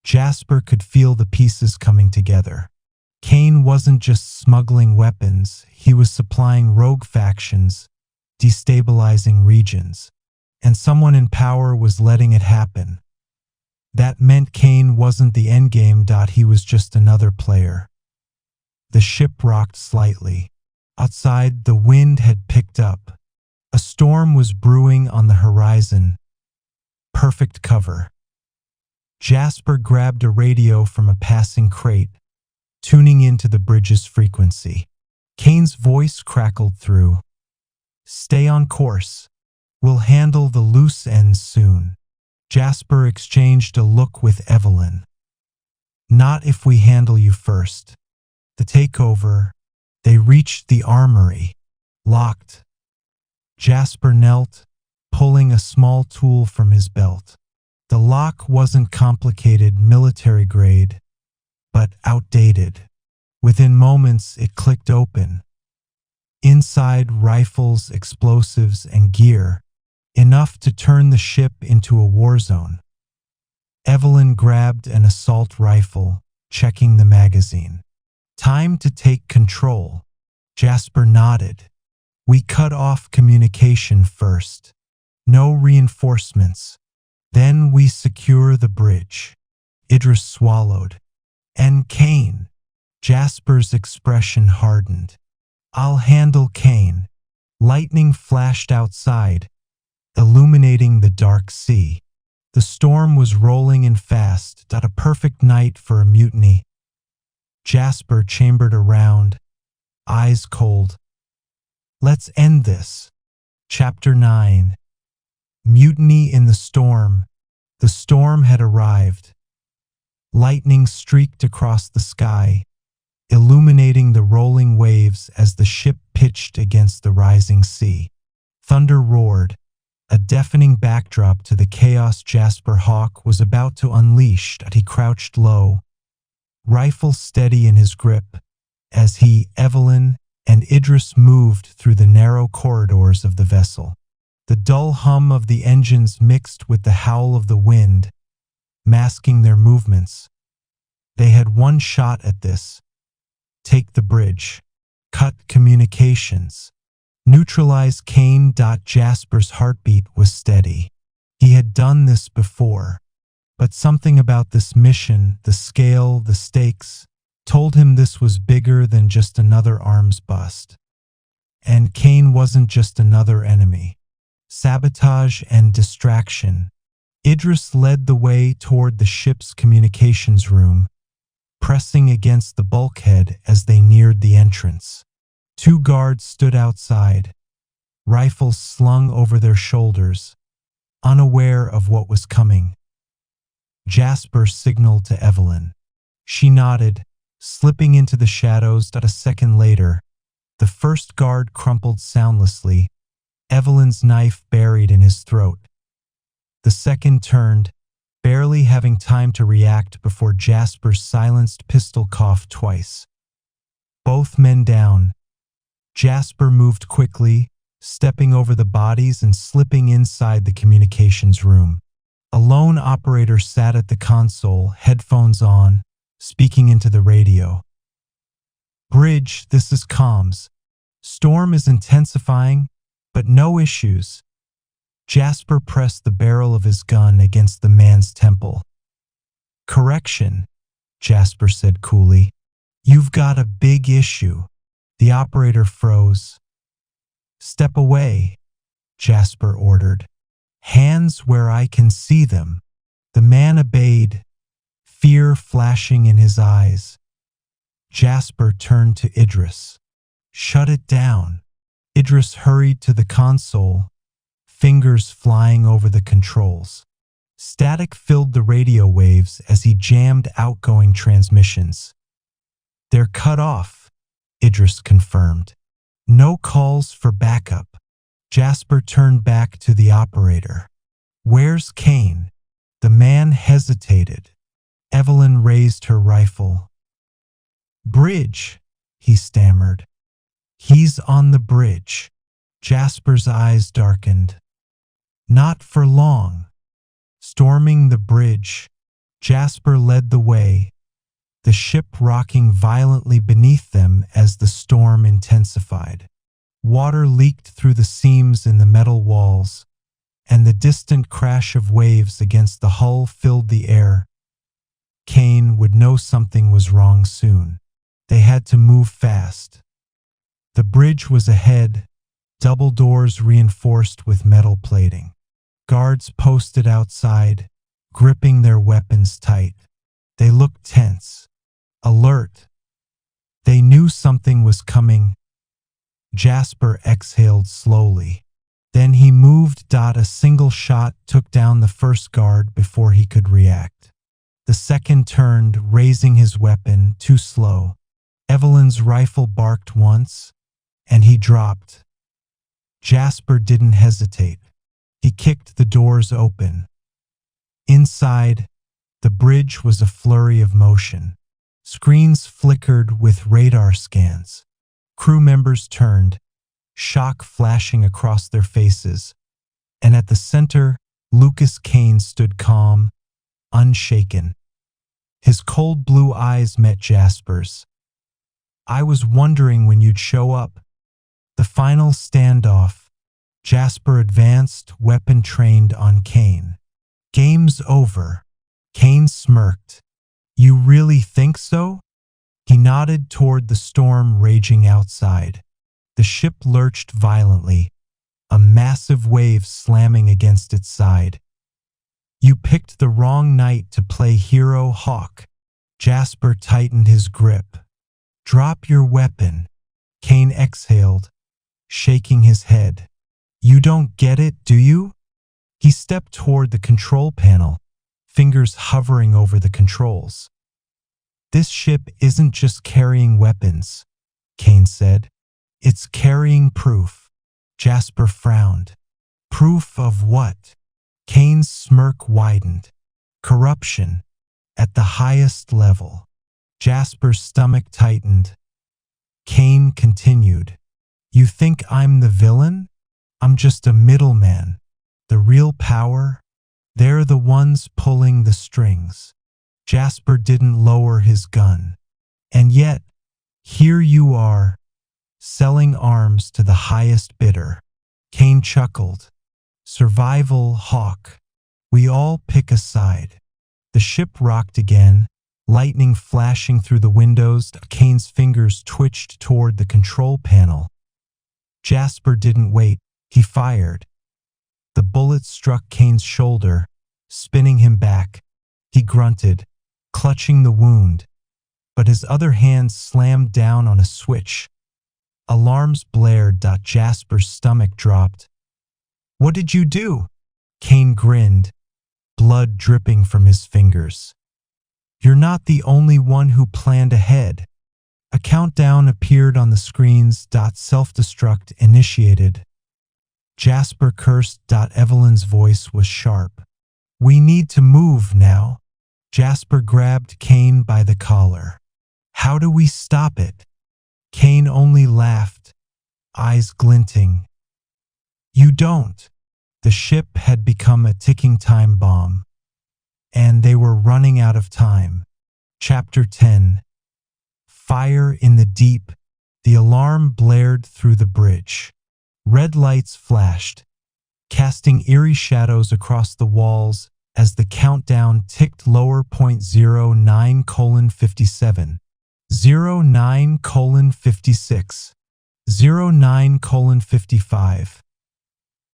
Jasper could feel the pieces coming together. Kane wasn't just smuggling weapons, he was supplying rogue factions, destabilizing regions. And someone in power was letting it happen. That meant Kane wasn't the endgame. He was just another player. The ship rocked slightly. Outside, the wind had picked up. A storm was brewing on the horizon. Perfect cover. Jasper grabbed a radio from a passing crate, tuning into the bridge's frequency. Kane's voice crackled through. "Stay on course. We'll handle the loose ends soon." Jasper exchanged a look with Evelyn. "Not if we handle you first." The takeover. They reached the armory. Locked. Jasper knelt, pulling a small tool from his belt. The lock wasn't complicated military grade, but outdated. Within moments, it clicked open. Inside, rifles, explosives, and gear, enough to turn the ship into a war zone. Evelyn grabbed an assault rifle, checking the magazine. Time to take control. Jasper nodded. We cut off communication first. No reinforcements. Then we secure the bridge. Idris swallowed. And Kane. Jasper's expression hardened. I'll handle Kane. Lightning flashed outside, illuminating the dark sea. The storm was rolling in fast, a perfect night for a mutiny. Jasper chambered around, eyes cold. Let's end this. Chapter 9. Mutiny in the storm. The storm had arrived. Lightning streaked across the sky, illuminating the rolling waves as the ship pitched against the rising sea. Thunder roared, a deafening backdrop to the chaos Jasper Hawke was about to unleash as he crouched low, rifle steady in his grip, as he, Evelyn, and Idris moved through the narrow corridors of the vessel. The dull hum of the engines mixed with the howl of the wind, masking their movements. They had one shot at this. Take the bridge. Cut communications. Neutralize Kane. Jasper's heartbeat was steady. He had done this before, but something about this mission, the scale, the stakes, told him this was bigger than just another arms bust. And Kane wasn't just another enemy. Sabotage and distraction. Idris led the way toward the ship's communications room, pressing against the bulkhead as they neared the entrance. 2 guards stood outside, rifles slung over their shoulders, unaware of what was coming. Jasper signaled to Evelyn. She nodded, slipping into the shadows. A second later, the first guard crumpled soundlessly, Evelyn's knife buried in his throat. The second turned, barely having time to react before Jasper's silenced pistol coughed twice. Both men down. Jasper moved quickly, stepping over the bodies and slipping inside the communications room. A lone operator sat at the console, headphones on, speaking into the radio. Bridge, this is comms. Storm is intensifying, but no issues. Jasper pressed the barrel of his gun against the man's temple. Correction, Jasper said coolly. You've got a big issue. The operator froze. Step away, Jasper ordered. Hands where I can see them. The man obeyed, fear flashing in his eyes. Jasper turned to Idris. Shut it down. Idris hurried to the console, fingers flying over the controls. Static filled the radio waves as he jammed outgoing transmissions. They're cut off, Idris confirmed. No calls for backup. Jasper turned back to the operator. Where's Kane? The man hesitated. Evelyn raised her rifle. Bridge, he stammered. He's on the bridge. Jasper's eyes darkened. Not for long. Storming the bridge, Jasper led the way, the ship rocking violently beneath them as the storm intensified. Water leaked through the seams in the metal walls, and the distant crash of waves against the hull filled the air. Kane would know something was wrong soon. They had to move fast. The bridge was ahead, double doors reinforced with metal plating. Guards posted outside, gripping their weapons tight. They looked tense, alert. They knew something was coming. Jasper exhaled slowly. Then he moved. A single shot took down the first guard before he could react. The second turned, raising his weapon, too slow. Evelyn's rifle barked once, and he dropped. Jasper didn't hesitate. He kicked the doors open. Inside, the bridge was a flurry of motion. Screens flickered with radar scans. Crew members turned, shock flashing across their faces. And at the center, Lucas Kane stood calm, unshaken. His cold blue eyes met Jasper's. "I was wondering when you'd show up." The final standoff. Jasper advanced, weapon trained on Kane. "Game's over." Kane smirked. "You really think so?" He nodded toward the storm raging outside. The ship lurched violently, a massive wave slamming against its side. "You picked the wrong night to play hero, Hawke." Jasper tightened his grip. "Drop your weapon." Kane exhaled, shaking his head. "You don't get it, do you?" He stepped toward the control panel, fingers hovering over the controls. "This ship isn't just carrying weapons," Kane said. "It's carrying proof." Jasper frowned. "Proof of what?" Kane's smirk widened. "Corruption. At the highest level." Jasper's stomach tightened. Kane continued. "You think I'm the villain? I'm just a middleman. The real power? They're the ones pulling the strings." Jasper didn't lower his gun. "And yet, here you are, selling arms to the highest bidder." Kane chuckled. "Survival, Hawke. We all pick a side." The ship rocked again, lightning flashing through the windows. Kane's fingers twitched toward the control panel. Jasper didn't wait. He fired. The bullet struck Kane's shoulder, spinning him back. He grunted, clutching the wound, but his other hand slammed down on a switch. Alarms blared. Jasper's stomach dropped. "What did you do?" Kane grinned, blood dripping from his fingers. "You're not the only one who planned ahead." A countdown appeared on the screens. "Self-destruct initiated." Jasper cursed. Evelyn's voice was sharp. "We need to move now." Jasper grabbed Kane by the collar. "How do we stop it?" Kane only laughed, eyes glinting. "You don't." The ship had become a ticking time bomb, and they were running out of time. Chapter 10. Fire in the deep. The alarm blared through the bridge. Red lights flashed, casting eerie shadows across the walls as the countdown ticked lower. 09:57, 09:56, 09:55.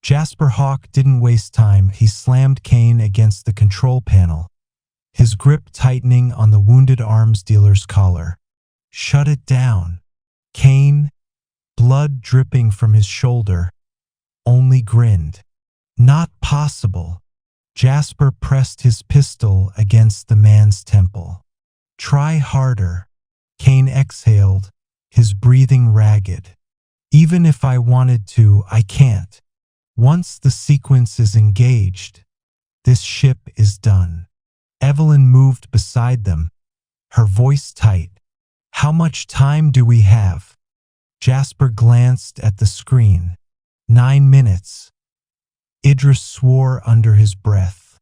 Jasper Hawke didn't waste time. He slammed Kane against the control panel, his grip tightening on the wounded arms dealer's collar. "Shut it down." Kane, blood dripping from his shoulder, only grinned. "Not possible." Jasper pressed his pistol against the man's temple. "Try harder." Kane exhaled, his breathing ragged. "Even if I wanted to, I can't. Once the sequence is engaged, this ship is done." Evelyn moved beside them, her voice tight. "How much time do we have?" Jasper glanced at the screen. 9 minutes. Idris swore under his breath.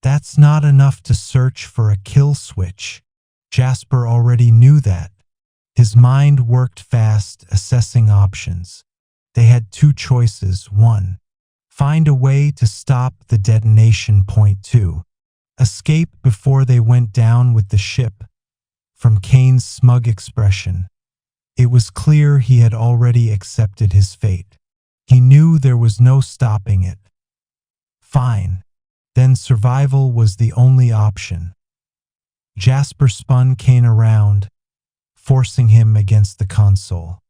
That's not enough to search for a kill switch. Jasper already knew that. His mind worked fast, assessing options. They had two choices. 1. Find a way to stop the detonation. 2. Escape before they went down with the ship. From Kane's smug expression, it was clear he had already accepted his fate. He knew there was no stopping it. Fine. Then survival was the only option. Jasper spun Kane around, forcing him against the console.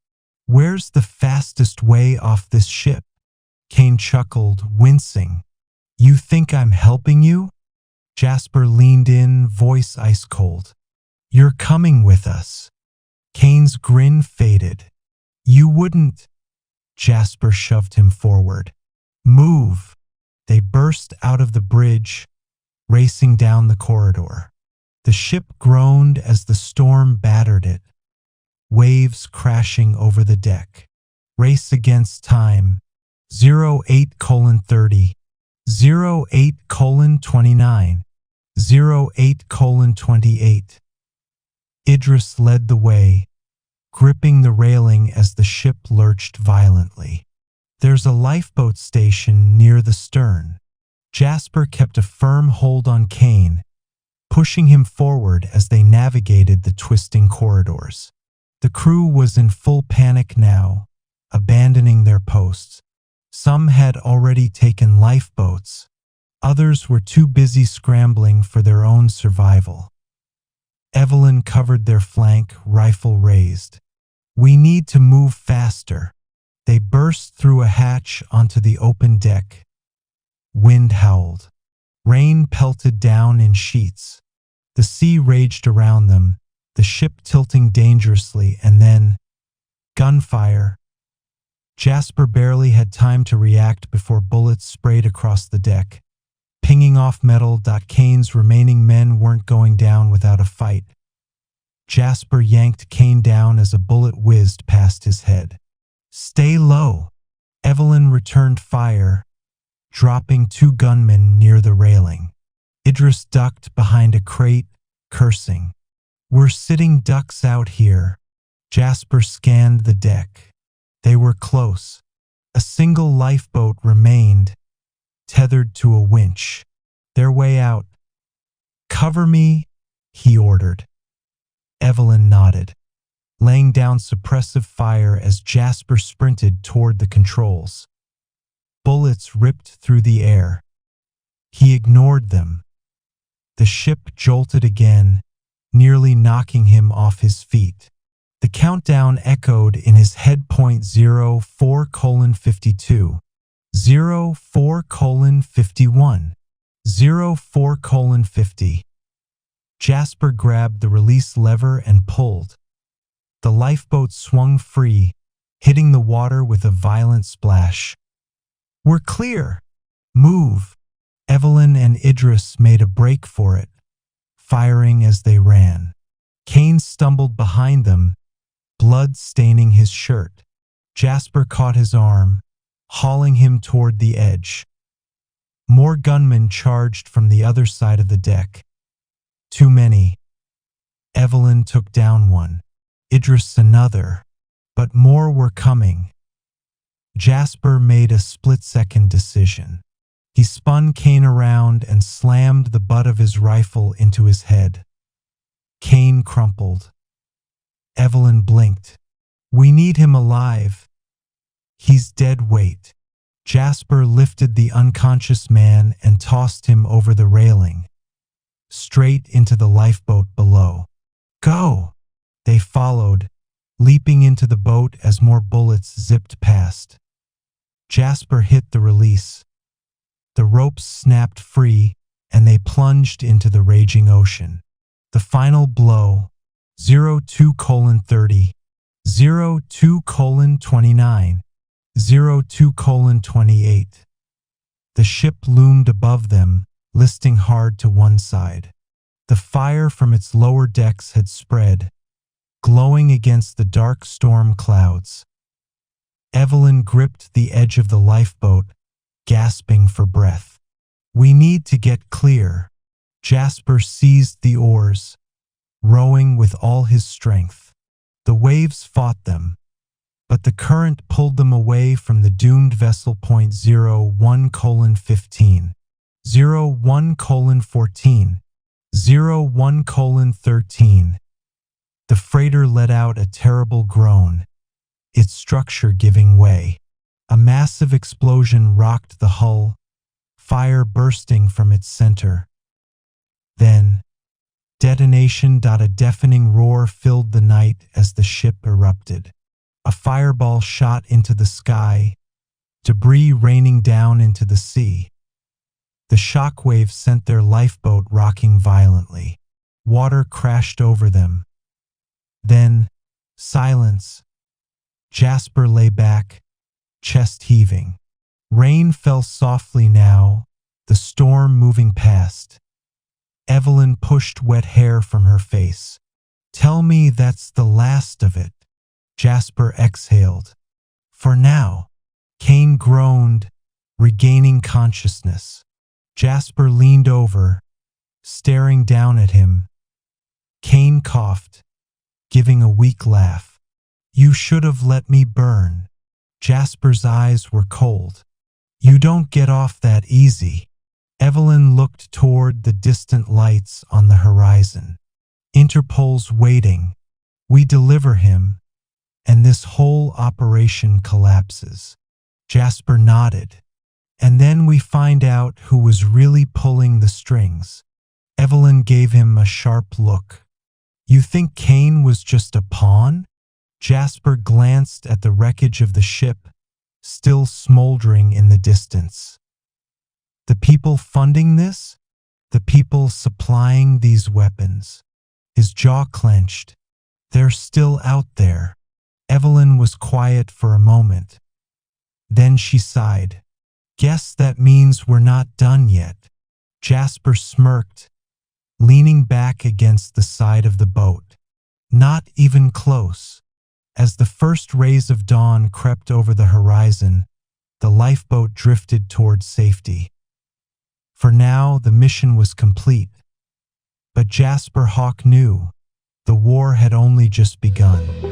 "Where's the fastest way off this ship?" Kane chuckled, wincing. "You think I'm helping you?" Jasper leaned in, voice ice cold. "You're coming with us." Kane's grin faded. "You wouldn't." Jasper shoved him forward. Move! They burst out of the bridge, racing down the corridor. The ship groaned as the storm battered it, waves crashing over the deck. Race against time. 08:30, 08:29, 08:28. Idris led the way, gripping the railing as the ship lurched violently. There's a lifeboat station near the stern. Jasper kept a firm hold on Kane, pushing him forward as they navigated the twisting corridors. The crew was in full panic now, abandoning their posts. Some had already taken lifeboats. Others were too busy scrambling for their own survival. Evelyn covered their flank, rifle raised. We need to move faster. They burst through a hatch onto the open deck. Wind howled. Rain pelted down in sheets. The sea raged around them, the ship tilting dangerously, and then gunfire. Jasper barely had time to react before bullets sprayed across the deck, pinging off metal. Kane's remaining men weren't going down without a fight. Jasper yanked Kane down as a bullet whizzed past his head. Stay low. Evelyn returned fire, dropping 2 gunmen near the railing. Idris ducked behind a crate, cursing. We're sitting ducks out here. Jasper scanned the deck. They were close. A single lifeboat remained, tethered to a winch. Their way out. Cover me, he ordered. Evelyn nodded, laying down suppressive fire as Jasper sprinted toward the controls. Bullets ripped through the air. He ignored them. The ship jolted again, nearly knocking him off his feet. The countdown echoed in his head. 04:52, 04:51, 04:50. Jasper grabbed the release lever and pulled. The lifeboat swung free, hitting the water with a violent splash. We're clear. Move. Evelyn and Idris made a break for it, firing as they ran. Kane stumbled behind them, blood staining his shirt. Jasper caught his arm, hauling him toward the edge. More gunmen charged from the other side of the deck. Too many. Evelyn took down one, Idris another, but more were coming. Jasper made a split-second decision. He spun Kane around and slammed the butt of his rifle into his head. Kane crumpled. Evelyn blinked. We need him alive. He's dead weight. Jasper lifted the unconscious man and tossed him over the railing, straight into the lifeboat below. Go! They followed, leaping into the boat as more bullets zipped past. Jasper hit the release. The ropes snapped free, and they plunged into the raging ocean. The final blow, 02:30, 02:29, 02:28. The ship loomed above them, listing hard to one side. The fire from its lower decks had spread, glowing against the dark storm clouds. Evelyn gripped the edge of the lifeboat, gasping for breath. We need to get clear. Jasper seized the oars, rowing with all his strength. The waves fought them, but the current pulled them away from the doomed vessel. 01:15, 01:14, 01:13. The freighter let out a terrible groan, its structure giving way. A massive explosion rocked the hull, fire bursting from its center. Then, detonation. A deafening roar filled the night as the ship erupted. A fireball shot into the sky, debris raining down into the sea. The shockwaves sent their lifeboat rocking violently. Water crashed over them. Then, silence. Jasper lay back, chest heaving. Rain fell softly now, the storm moving past. Evelyn pushed wet hair from her face. "Tell me that's the last of it," Jasper exhaled. "For now." Kane groaned, regaining consciousness. Jasper leaned over, staring down at him. Kane coughed, giving a weak laugh. "You should have let me burn." Jasper's eyes were cold. "You don't get off that easy." Evelyn looked toward the distant lights on the horizon. "Interpol's waiting. We deliver him, and this whole operation collapses." Jasper nodded. "And then we find out who was really pulling the strings." Evelyn gave him a sharp look. "You think Kane was just a pawn?" Jasper glanced at the wreckage of the ship, still smoldering in the distance. "The people funding this? The people supplying these weapons?" His jaw clenched. "They're still out there." Evelyn was quiet for a moment. Then she sighed. "Guess that means we're not done yet." Jasper smirked, leaning back against the side of the boat. "Not even close." As the first rays of dawn crept over the horizon, the lifeboat drifted toward safety. For now, the mission was complete. But Jasper Hawke knew the war had only just begun.